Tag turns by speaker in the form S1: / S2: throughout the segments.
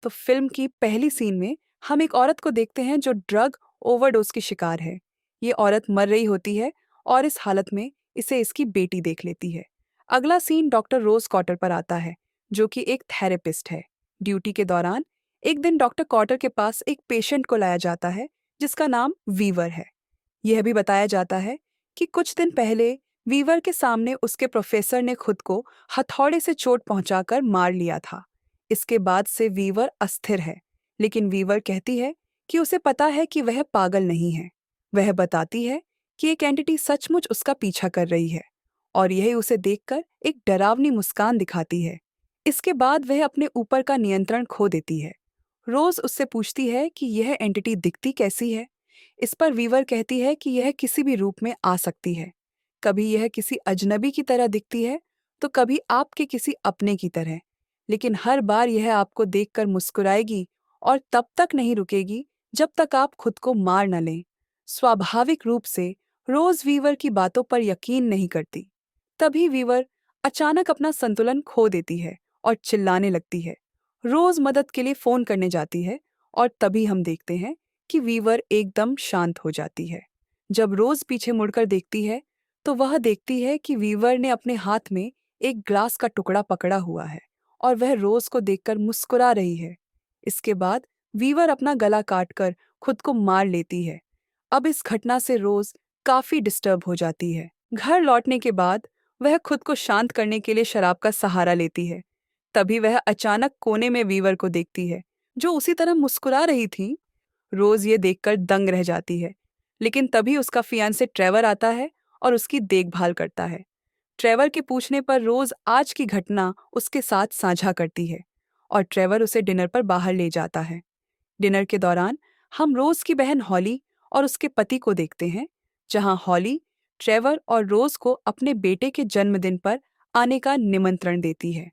S1: तो फिल्म की पहली सीन में हम एक औरत को देखते हैं जो ड्रग ओवरडोज की शिकार है। ये औरत मर रही होती है और इस हालत में इसे इसकी बेटी देख लेती है। अगला सीन डॉक्टर रोज कॉटर पर आता है, जो कि एक थेरेपिस्ट है। ड्यूटी के दौरान एक दिन डॉक्टर कॉटर के पास एक पेशेंट को लाया जाता है जिसका नाम वीवर है। यह भी बताया जाता है कि कुछ दिन पहले वीवर के सामने उसके प्रोफेसर ने खुद को हथौड़े से चोट पहुंचाकर मार लिया था। इसके बाद से वीवर अस्थिर है, लेकिन वीवर कहती है कि उसे पता है कि वह पागल नहीं है। वह बताती है कि एक एंटिटी सचमुच उसका पीछा कर रही है और यह उसे देखकर एक डरावनी मुस्कान दिखाती है। इसके बाद वह अपने ऊपर का नियंत्रण खो देती है। रोज उससे पूछती है कि यह एंटिटी दिखती कैसी है। इस पर वीवर कहती है कि यह किसी भी रूप में आ सकती है। कभी यह किसी अजनबी की तरह दिखती है, तो कभी आपके किसी अपने की तरह, लेकिन हर बार यह आपको देखकर मुस्कुराएगी और तब तक नहीं रुकेगी जब तक आप खुद को मार न लें। स्वाभाविक रूप से रोज वीवर की बातों पर यकीन नहीं करती। तभी वीवर अचानक अपना संतुलन खो देती है और चिल्लाने लगती है। रोज मदद के लिए फोन करने जाती है और तभी हम देखते हैं कि वीवर एकदम शांत हो जाती है। जब रोज पीछे मुड़कर देखती है तो वह देखती है कि वीवर ने अपने हाथ में एक ग्लास का टुकड़ा पकड़ा हुआ है और वह रोज को देखकर मुस्कुरा रही है। इसके बाद वीवर अपना गला काटकर खुद को मार लेती है। अब इस घटना से रोज काफी डिस्टर्ब हो जाती है। घर लौटने के बाद वह खुद को शांत करने के लिए शराब का सहारा लेती है। तभी वह अचानक कोने में वीवर को देखती है, जो उसी तरह मुस्कुरा रही थी। रोज ये देखकर दंग रह जाती है, लेकिन तभी उसका फियांसे ट्रेवर आता है और उसकी देखभाल करता है। ट्रेवर के पूछने पर रोज आज की घटना उसके साथ साझा करती है और ट्रेवर उसे डिनर पर बाहर ले जाता है। डिनर के दौरान हम रोज की बहन हॉली और उसके पति को देखते हैं, जहां हॉली ट्रेवर और रोज को अपने बेटे के जन्मदिन पर आने का निमंत्रण देती है।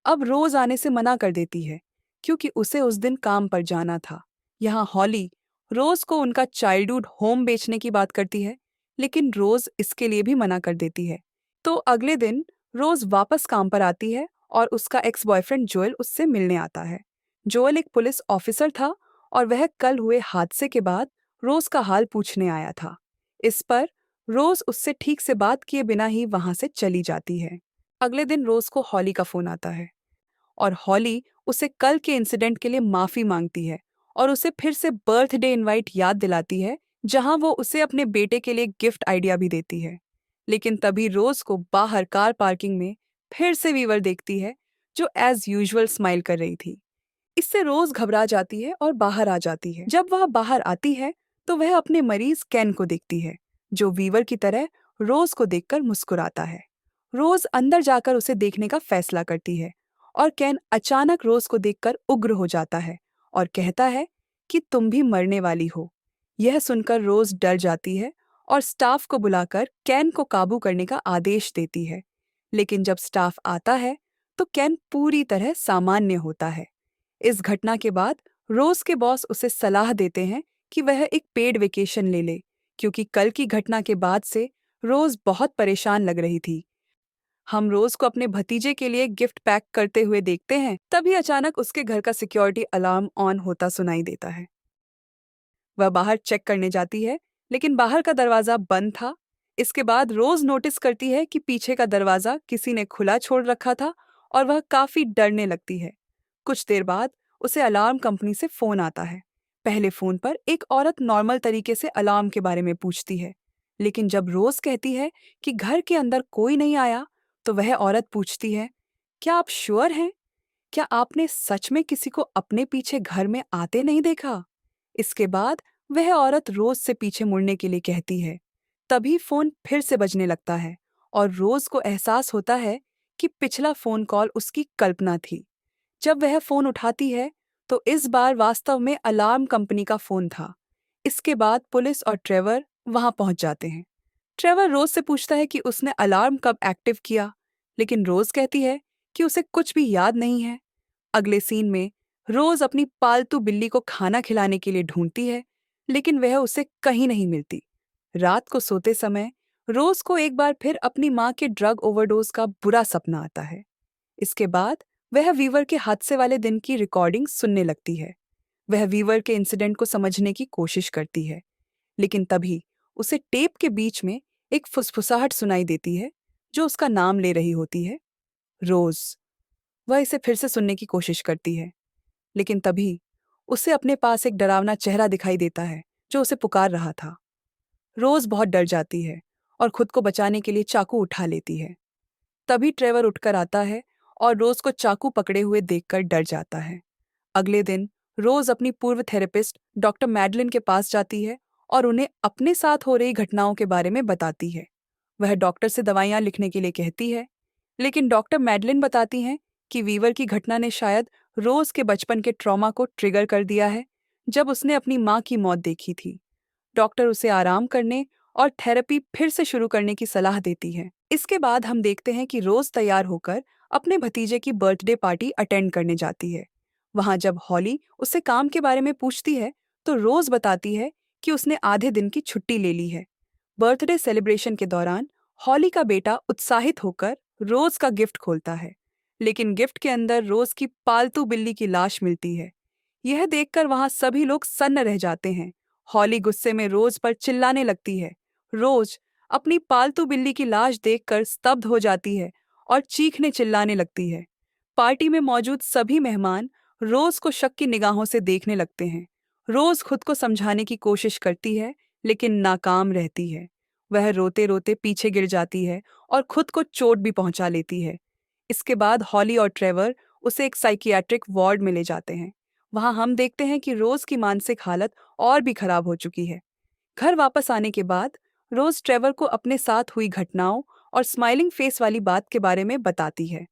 S1: अब रोज आने से मना कर देती है क्योंकि उसे उस दिन काम पर जाना था। यहाँ हॉली रोज को उनका चाइल्डहुड होम बेचने की बात करती है, लेकिन रोज इसके लिए भी मना कर देती है। तो अगले दिन रोज वापस काम पर आती है और उसका एक्स बॉयफ्रेंड जोएल उससे मिलने आता है। जोएल एक पुलिस ऑफिसर था और वह कल हुए हादसे के बाद रोज का हाल पूछने आया था। इस पर रोज उससे ठीक से बात किए बिना ही वहां से चली जाती है। अगले दिन रोज को हॉली का फोन आता है और हॉली उसे कल के इंसिडेंट के लिए माफी मांगती है और उसे फिर से बर्थडे इनवाइट याद दिलाती है, जहां वो उसे अपने बेटे के लिए गिफ्ट आइडिया भी देती है। लेकिन तभी रोज को बाहर कार पार्किंग में फिर से वीवर देखती है, जो एज यूजुअल स्माइल कर रही थी। इससे रोज घबरा जाती है और बाहर आ जाती है। जब वह बाहर आती है तो वह अपने मरीज कैन को देखती है, जो वीवर की तरह रोज को देखकर मुस्कुराता है। रोज अंदर जाकर उसे देखने का फैसला करती है और कैन अचानक रोज को देखकर उग्र हो जाता है और कहता है कि तुम भी मरने वाली हो। यह सुनकर रोज डर जाती है और स्टाफ को बुलाकर कैन को काबू करने का आदेश देती है। लेकिन जब स्टाफ आता है तो कैन पूरी तरह सामान्य होता है। इस घटना के बाद रोज के बॉस उसे सलाह देते हैं कि वह एक पेड वेकेशन ले ले, क्योंकि कल की घटना के बाद से रोज बहुत परेशान लग रही थी। हम रोज को अपने भतीजे के लिए गिफ्ट पैक करते हुए देखते हैं, तभी अचानक उसके घर का सिक्योरिटी अलार्म ऑन होता सुनाई देता है। वह बाहर चेक करने जाती है, लेकिन बाहर का दरवाजा बंद था। इसके बाद रोज नोटिस करती है कि पीछे का दरवाजा किसी ने खुला छोड़ रखा था और वह काफी डरने लगती है। कुछ देर बाद उसे अलार्म कंपनी से फोन आता है। पहले फोन पर एक औरत नॉर्मल तरीके से अलार्म के बारे में पूछती है, लेकिन जब रोज कहती है कि घर के अंदर कोई नहीं आया, तो वह औरत पूछती है, क्या आप श्योर हैं? क्या आपने सच में किसी को अपने पीछे घर में आते नहीं देखा? इसके बाद वह औरत रोज से पीछे मुड़ने के लिए कहती है। तभी फोन फिर से बजने लगता है और रोज को एहसास होता है कि पिछला फोन कॉल उसकी कल्पना थी। जब वह फोन उठाती है तो इस बार वास्तव में अलार्म कंपनी का फोन था। इसके बाद पुलिस और ट्रेवर वहां पहुंच जाते हैं। ट्रेवर रोज से पूछता है कि उसने अलार्म कब एक्टिव किया, लेकिन रोज कहती है कि उसे कुछ भी याद नहीं है। अगले सीन में रोज अपनी पालतू बिल्ली को खाना खिलाने के लिए ढूंढती है, लेकिन वह उसे कहीं नहीं मिलती। रात को सोते समय रोज को एक बार फिर अपनी माँ के ड्रग ओवरडोज का बुरा सपना आता है। इसके बाद वह वीवर के हादसे वाले दिन की रिकॉर्डिंग सुनने लगती है। वह वीवर के इंसिडेंट को समझने की कोशिश करती है, लेकिन तभी उसे टेप के बीच में एक फुसफुसाहट सुनाई देती है जो उसका नाम ले रही होती है, रोज। वह इसे फिर से सुनने की कोशिश करती है, लेकिन तभी उसे अपने पास एक डरावना चेहरा दिखाई देता है जो उसे पुकार रहा था। रोज बहुत डर जाती है और खुद को बचाने के लिए चाकू उठा लेती है। तभी ट्रेवर उठकर आता है और रोज को चाकू पकड़े हुए देखकर डर जाता है। अगले दिन रोज अपनी पूर्व थेरेपिस्ट डॉक्टर मैडलिन के पास जाती है और उन्हें अपने साथ हो रही घटनाओं के बारे में बताती है। वह डॉक्टर से दवाइयां लिखने के लिए कहती है, लेकिन डॉक्टर मैडलिन बताती हैं कि वीवर की घटना ने शायद रोज के बचपन के ट्रॉमा को ट्रिगर कर दिया है, जब उसने अपनी माँ की मौत देखी थी। डॉक्टर उसे आराम करने और थेरेपी फिर से शुरू करने की सलाह देती है। इसके बाद हम देखते हैं कि रोज तैयार होकर अपने भतीजे की बर्थडे पार्टी अटेंड करने जाती है। वहां जब हॉली उससे काम के बारे में पूछती है, तो रोज बताती है कि उसने आधे दिन की छुट्टी ले ली है। बर्थडे सेलिब्रेशन के दौरान हॉली का बेटा उत्साहित होकर रोज का गिफ्ट खोलता है, लेकिन गिफ्ट के अंदर रोज की पालतू बिल्ली की लाश मिलती है। यह देखकर वहां सभी लोग सन्न रह जाते हैं। हॉली गुस्से में रोज पर चिल्लाने लगती है। रोज अपनी पालतू बिल्ली की लाश देखकर स्तब्ध हो जाती है और चीखने चिल्लाने लगती है। पार्टी में मौजूद सभी मेहमान रोज को शक की निगाहों से देखने लगते हैं। रोज खुद को समझाने की कोशिश करती है, लेकिन नाकाम रहती है। वह रोते रोते पीछे गिर जाती है और खुद को चोट भी पहुंचा लेती है। इसके बाद हॉली और ट्रेवर उसे एक साइकियाट्रिक वार्ड में ले जाते हैं। वहां हम देखते हैं कि रोज की मानसिक हालत और भी खराब हो चुकी है। घर वापस आने के बाद रोज ट्रेवर को अपने साथ हुई घटनाओं और स्माइलिंग फेस वाली बात के बारे में बताती है।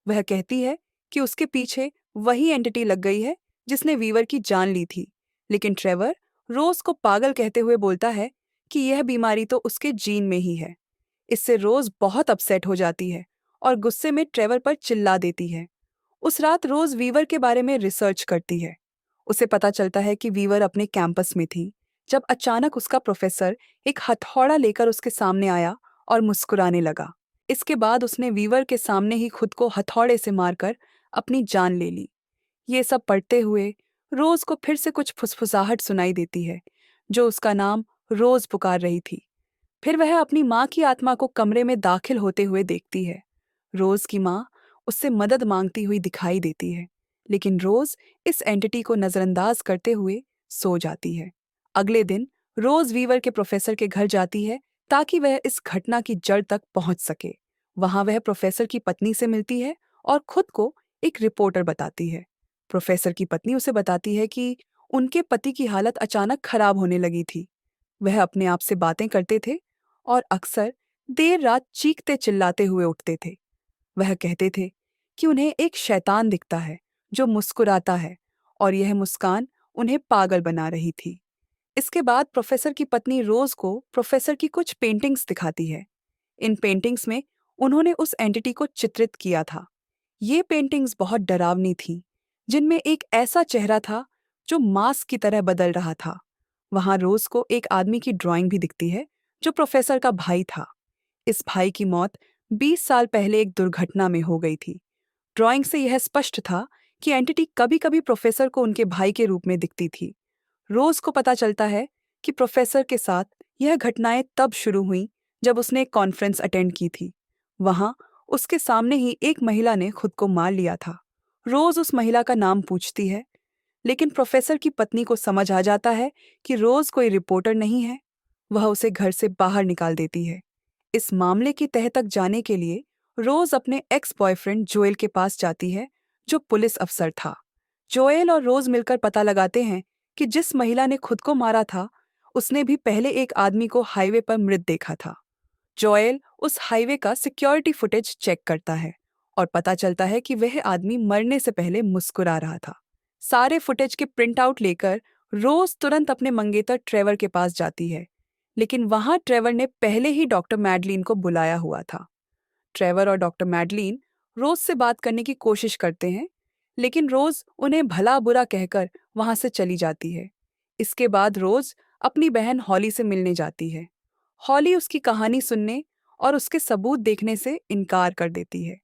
S1: वह कहती है कि उसके पीछे वही एंटिटी लग गई है जिसने वीवर की जान ली थी, लेकिन ट्रेवर रोज को पागल कहते हुए बोलता है कि यह बीमारी तो उसके जीन में ही है। इससे रोज बहुत अपसेट हो जाती है और गुस्से में ट्रेवर पर चिल्ला देती है। उस रात रोज वीवर के बारे में रिसर्च करती है। उसे पता चलता है कि वीवर अपने कैंपस में थी जब अचानक उसका प्रोफेसर एक हथौड़ा लेकर उसके सामने आया और मुस्कुराने लगा। इसके बाद उसने वीवर के सामने ही खुद को हथौड़े से मारकर अपनी जान ले ली। ये सब पढ़ते हुए रोज को फिर से कुछ फुसफुसाहट सुनाई देती है जो उसका नाम रोज पुकार रही थी। फिर वह अपनी माँ की आत्मा को कमरे में दाखिल होते हुए देखती है। रोज की माँ उससे मदद मांगती हुई दिखाई देती है, लेकिन रोज इस एंटिटी को नजरअंदाज करते हुए सो जाती है। अगले दिन रोज वीवर के प्रोफेसर के घर जाती है ताकि वह इस घटना की जड़ तक पहुंच सके। वहां वह प्रोफेसर की पत्नी से मिलती है और खुद को एक रिपोर्टर बताती है। प्रोफेसर की पत्नी उसे बताती है कि उनके पति की हालत अचानक खराब होने लगी थी। वह अपने आप से बातें करते थे और अक्सर देर रात चीखते चिल्लाते हुए उठते थे। वह कहते थे कि उन्हें एक शैतान दिखता है जो मुस्कुराता है, और यह मुस्कान उन्हें पागल बना रही थी। इसके बाद प्रोफेसर की पत्नी रोज को प्रोफेसर की कुछ पेंटिंग्स दिखाती है। इन पेंटिंग्स में उन्होंने उस एंटिटी को चित्रित किया था। ये पेंटिंग्स बहुत डरावनी थीं, जिनमें एक ऐसा चेहरा था जो मास्क की तरह बदल रहा था। वहां रोज को एक आदमी की ड्राइंग भी दिखती है जो प्रोफेसर का भाई था। इस भाई की मौत 20 साल पहले एक दुर्घटना में हो गई थी। ड्राइंग से यह स्पष्ट था कि एंटिटी कभी-कभी प्रोफेसर को उनके भाई के रूप में दिखती थी। रोज को पता चलता है कि प्रोफेसर के साथ यह घटनाएं तब शुरू हुईं जब उसने एक कॉन्फ्रेंस अटेंड की थी। वहां उसके सामने ही एक महिला ने खुद को मार लिया था। रोज उस महिला का नाम पूछती है, लेकिन प्रोफेसर की पत्नी को समझ आ जाता है कि रोज कोई रिपोर्टर नहीं है। वह उसे घर से बाहर निकाल देती है। इस मामले की तह तक जाने के लिए रोज अपने एक्स बॉयफ्रेंड जोएल के पास जाती है, जो पुलिस अफसर था। जोएल और रोज मिलकर पता लगाते हैं कि जिस महिला ने खुद को मारा था, उसने भी पहले एक आदमी को हाईवे पर मृत देखा था। जोएल उस हाईवे का सिक्योरिटी फुटेज चेक करता है और पता चलता है कि वह आदमी मरने से पहले मुस्कुरा रहा था। सारे फुटेज के प्रिंट आउट लेकर रोज तुरंत अपने मंगेतर ट्रेवर के पास जाती है, लेकिन वहां ट्रेवर ने पहले ही डॉक्टर मैडलीन को बुलाया हुआ था। ट्रेवर और डॉक्टर मैडलीन रोज से बात करने की कोशिश करते हैं, लेकिन रोज उन्हें भला बुरा कहकर वहां से चली जाती है। इसके बाद रोज अपनी बहन हॉली से मिलने जाती है। हॉली उसकी कहानी सुनने और उसके सबूत देखने से इनकार कर देती है।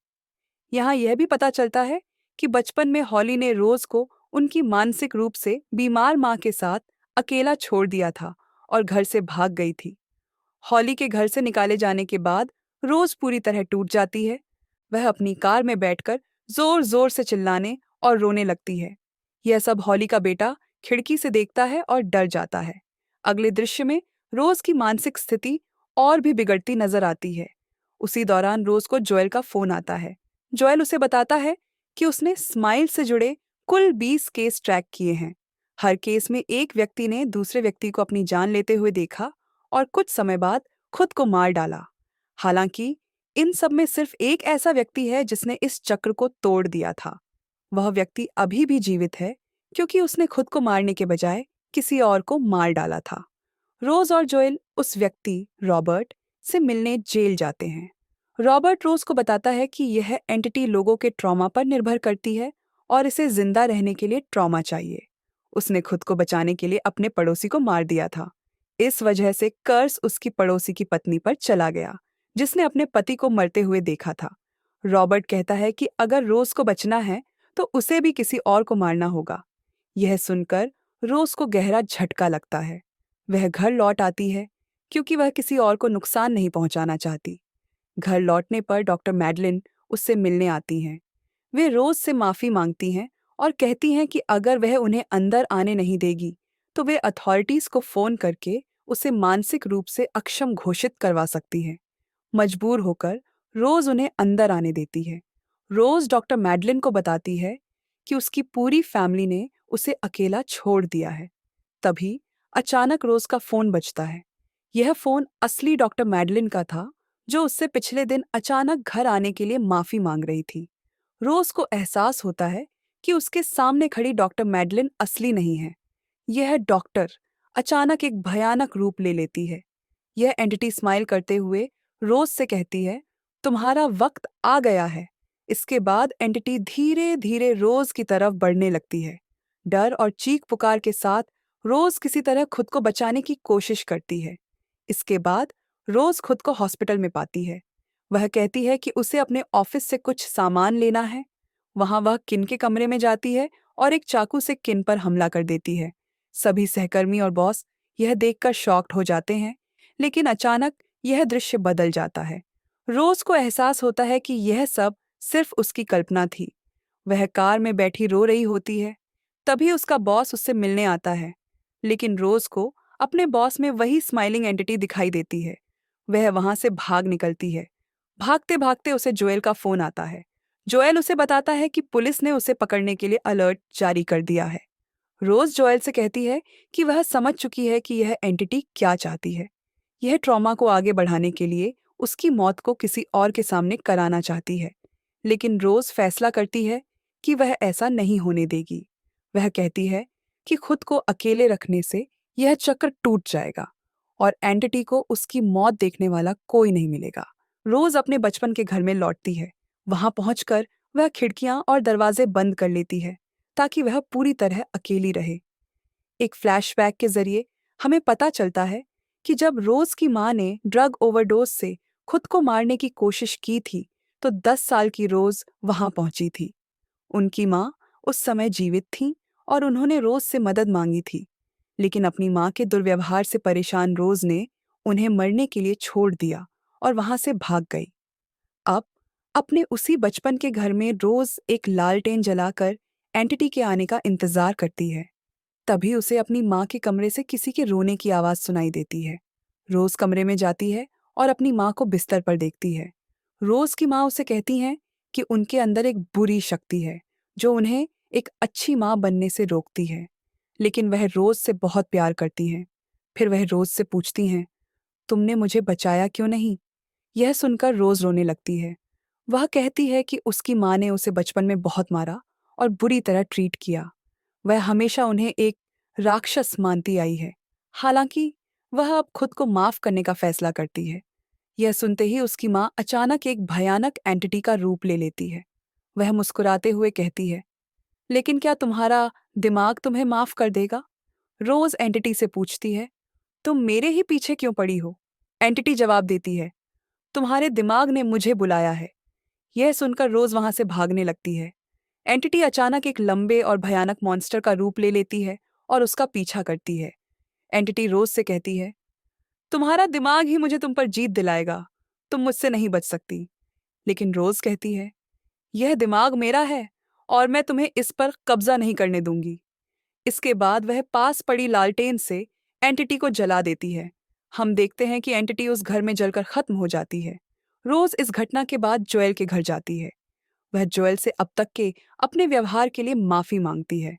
S1: यहाँ यह भी पता चलता है कि बचपन में हॉली ने रोज को उनकी मानसिक रूप से बीमार माँ के साथ अकेला छोड़ दिया था और घर से भाग गई थी। हॉली के घर से निकाले जाने के बाद रोज पूरी तरह टूट जाती है। वह अपनी कार में बैठकर जोर जोर से चिल्लाने और रोने लगती है। यह सब हॉली का बेटा खिड़की से देखता है और डर जाता है। अगले दृश्य में रोज की मानसिक स्थिति और भी बिगड़ती नजर आती है। उसी दौरान रोज को जोएल का फोन आता है। जोएल उसे बताता है कि उसने स्माइल से जुड़े कुल 20 केस ट्रैक किए हैं। हर केस में एक व्यक्ति ने दूसरे व्यक्ति को अपनी जान लेते हुए देखा और कुछ समय बाद खुद को मार डाला। हालांकि इन सब में सिर्फ एक ऐसा व्यक्ति है जिसने इस चक्र को तोड़ दिया था। वह व्यक्ति अभी भी जीवित है क्योंकि उसने खुद को मारने के बजाय किसी और को मार डाला था। रोज और जोएल उस व्यक्ति रॉबर्ट से मिलने जेल जाते हैं। रॉबर्ट रोज को बताता है कि यह एंटिटी लोगों के ट्रॉमा पर निर्भर करती है और इसे जिंदा रहने के लिए ट्रॉमा चाहिए। उसने खुद को बचाने के लिए अपने पड़ोसी को मार दिया था। इस वजह से कर्स उसकी पड़ोसी की पत्नी पर चला गया, जिसने अपने पति को मरते हुए देखा था। रॉबर्ट कहता है कि अगर रोज को बचना है तो उसे भी किसी और को मारना होगा। यह सुनकर रोज को गहरा झटका लगता है। वह घर लौट आती है क्योंकि वह किसी और को नुकसान नहीं पहुंचाना चाहती। घर लौटने पर डॉक्टर मैडलिन उससे मिलने आती हैं। वे रोज से माफी मांगती हैं और कहती हैं कि अगर वह उन्हें अंदर आने नहीं देगी तो वे अथॉरिटीज को फोन करके उसे मानसिक रूप से अक्षम घोषित करवा सकती हैं। मजबूर होकर रोज उन्हें अंदर आने देती है। रोज डॉक्टर मैडलिन को बताती है कि उसकी पूरी फैमिली ने उसे अकेला छोड़ दिया है। तभी अचानक रोज का फोन बजता है। यह फोन असली डॉक्टर मैडलिन का था, जो उससे पिछले दिन अचानक घर आने के लिए माफी मांग रही थी। रोज को एहसास होता है कि उसके सामने खड़ी डॉक्टर मैडलिन असली नहीं है। यह डॉक्टर अचानक एक भयानक रूप ले लेती है। यह एंटिटी स्माइल करते हुए रोज से कहती है, तुम्हारा वक्त आ गया है। इसके बाद एंटिटी धीरे धीरे रोज की तरफ बढ़ने लगती है। डर और चीख पुकार के साथ रोज किसी तरह खुद को बचाने की कोशिश करती है। इसके बाद रोज खुद को हॉस्पिटल में पाती है। वह कहती है कि उसे अपने ऑफिस से कुछ सामान लेना है। वहां वह किन के कमरे में जाती है और एक चाकू से किन पर हमला कर देती है। सभी सहकर्मी और बॉस यह देखकर शॉक्ड हो जाते हैं, लेकिन अचानक यह दृश्य बदल जाता है। रोज को एहसास होता है कि यह सब सिर्फ उसकी कल्पना थी। वह कार में बैठी रो रही होती है। तभी उसका बॉस उससे मिलने आता है, लेकिन रोज को अपने बॉस में वही स्माइलिंग एंटिटी दिखाई देती है। वह वहां से भाग निकलती है। भागते भागते उसे जोएल का फोन आता है। जोएल उसे बताता है कि पुलिस ने उसे पकड़ने के लिए अलर्ट जारी कर दिया है। रोज जोएल से कहती है कि वह समझ चुकी है कि यह एंटिटी क्या चाहती है। यह ट्रॉमा को आगे बढ़ाने के लिए उसकी मौत को किसी और के सामने कराना चाहती है। लेकिन रोज फैसला करती है कि वह ऐसा नहीं होने देगी। वह कहती है कि खुद को अकेले रखने से यह चक्र टूट जाएगा और एंटिटी को उसकी मौत देखने वाला कोई नहीं मिलेगा। रोज अपने बचपन के घर में लौटती है। वहां पहुंचकर वह खिड़कियां और दरवाजे बंद कर लेती है ताकि वह पूरी तरह अकेली रहे। एक फ्लैशबैक के जरिए हमें पता चलता है कि जब रोज की मां ने ड्रग ओवरडोज से खुद को मारने की कोशिश की थी तो 10 साल की रोज वहां पहुंची थी। उनकी मां उस समय जीवित थीं और उन्होंने रोज से मदद मांगी थी, लेकिन अपनी मां के दुर्व्यवहार से परेशान रोज ने उन्हें मरने के लिए छोड़ दिया और वहां से भाग गई। अब अपने उसी बचपन के घर में रोज एक लालटेन जलाकर एंटिटी के आने का इंतजार करती है। तभी उसे अपनी माँ के कमरे से किसी के रोने की आवाज सुनाई देती है। रोज कमरे में जाती है और अपनी माँ को बिस्तर पर देखती है। रोज की माँ उसे कहती हैं कि उनके अंदर एक बुरी शक्ति है जो उन्हें एक अच्छी माँ बनने से रोकती है, लेकिन वह रोज से बहुत प्यार करती हैं। फिर वह रोज से पूछती हैं, तुमने मुझे बचाया क्यों नहीं? यह सुनकर रोज रोने लगती है। वह कहती है कि उसकी माँ ने उसे बचपन में बहुत मारा और बुरी तरह ट्रीट किया। वह हमेशा उन्हें एक राक्षस मानती आई है। हालांकि वह अब खुद को माफ करने का फैसला करती है। यह सुनते ही उसकी मां अचानक एक भयानक एंटिटी का रूप ले लेती है। वह मुस्कुराते हुए कहती है, लेकिन क्या तुम्हारा दिमाग तुम्हें माफ कर देगा? रोज एंटिटी से पूछती है, तुम मेरे ही पीछे क्यों पड़ी हो? एंटिटी जवाब देती है, तुम्हारे दिमाग ने मुझे बुलाया है। यह सुनकर रोज वहां से भागने लगती है, एंटिटी अचानक एक लंबे और भयानक मॉन्स्टर का रूप ले लेती है और उसका पीछा करती है। एंटिटी रोज से कहती है, तुम्हारा दिमाग ही मुझे तुम पर जीत दिलाएगा, तुम मुझसे नहीं बच सकती। लेकिन रोज कहती है, यह दिमाग मेरा है और मैं तुम्हें इस पर कब्जा नहीं करने दूंगी। इसके बाद वह पास पड़ी लालटेन से एंटिटी को जला देती है। हम देखते हैं कि एंटिटी उस घर में जलकर खत्म हो जाती है। रोज इस घटना के बाद जोएल के घर जाती है। वह जोएल से अब तक के अपने व्यवहार के लिए माफी मांगती है।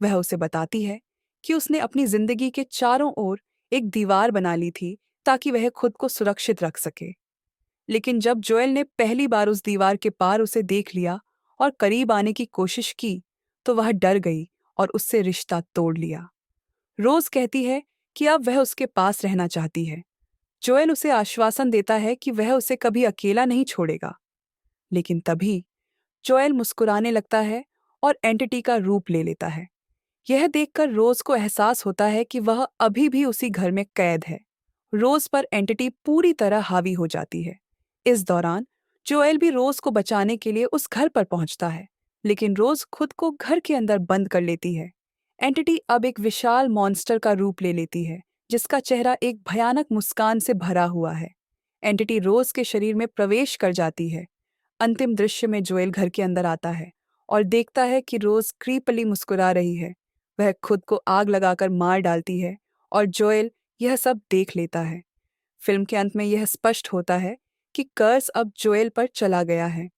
S1: वह उसे बताती है कि उसने अपनी जिंदगी के चारों ओर एक दीवार बना ली थी ताकि वह खुद को सुरक्षित रख सके। लेकिन जब जोएल ने पहली बार उस दीवार के पार उसे देख लिया और करीब आने की कोशिश की, तो वह डर गई और उससे रिश्ता तोड़ लिया। रोज कहती है कि अब वह उसके पास रहना चाहती है। जोएल उसे आश्वासन देता है कि वह उसे कभी अकेला नहीं छोड़ेगा। लेकिन तभी जोएल मुस्कुराने लगता है और एंटिटी का रूप ले लेता है। यह देखकर रोज को एहसास होता है कि वह अभी भी उसी घर में कैद है। रोज पर एंटिटी पूरी तरह हावी हो जाती है। इस दौरान जोएल भी रोज को बचाने के लिए उस घर पर पहुंचता है, लेकिन रोज खुद को घर के अंदर बंद कर लेती है। एंटिटी अब एक विशाल मॉन्स्टर का रूप ले लेती है, जिसका चेहरा एक भयानक मुस्कान से भरा हुआ है। एंटिटी रोज के शरीर में प्रवेश कर जाती है। अंतिम दृश्य में जोएल घर के अंदर आता है और देखता है कि रोज क्रीपली मुस्कुरा रही है। वह खुद को आग लगाकर मार डालती है और जोएल यह सब देख लेता है। फिल्म के अंत में यह स्पष्ट होता है कि कर्स अब जोएल पर चला गया है।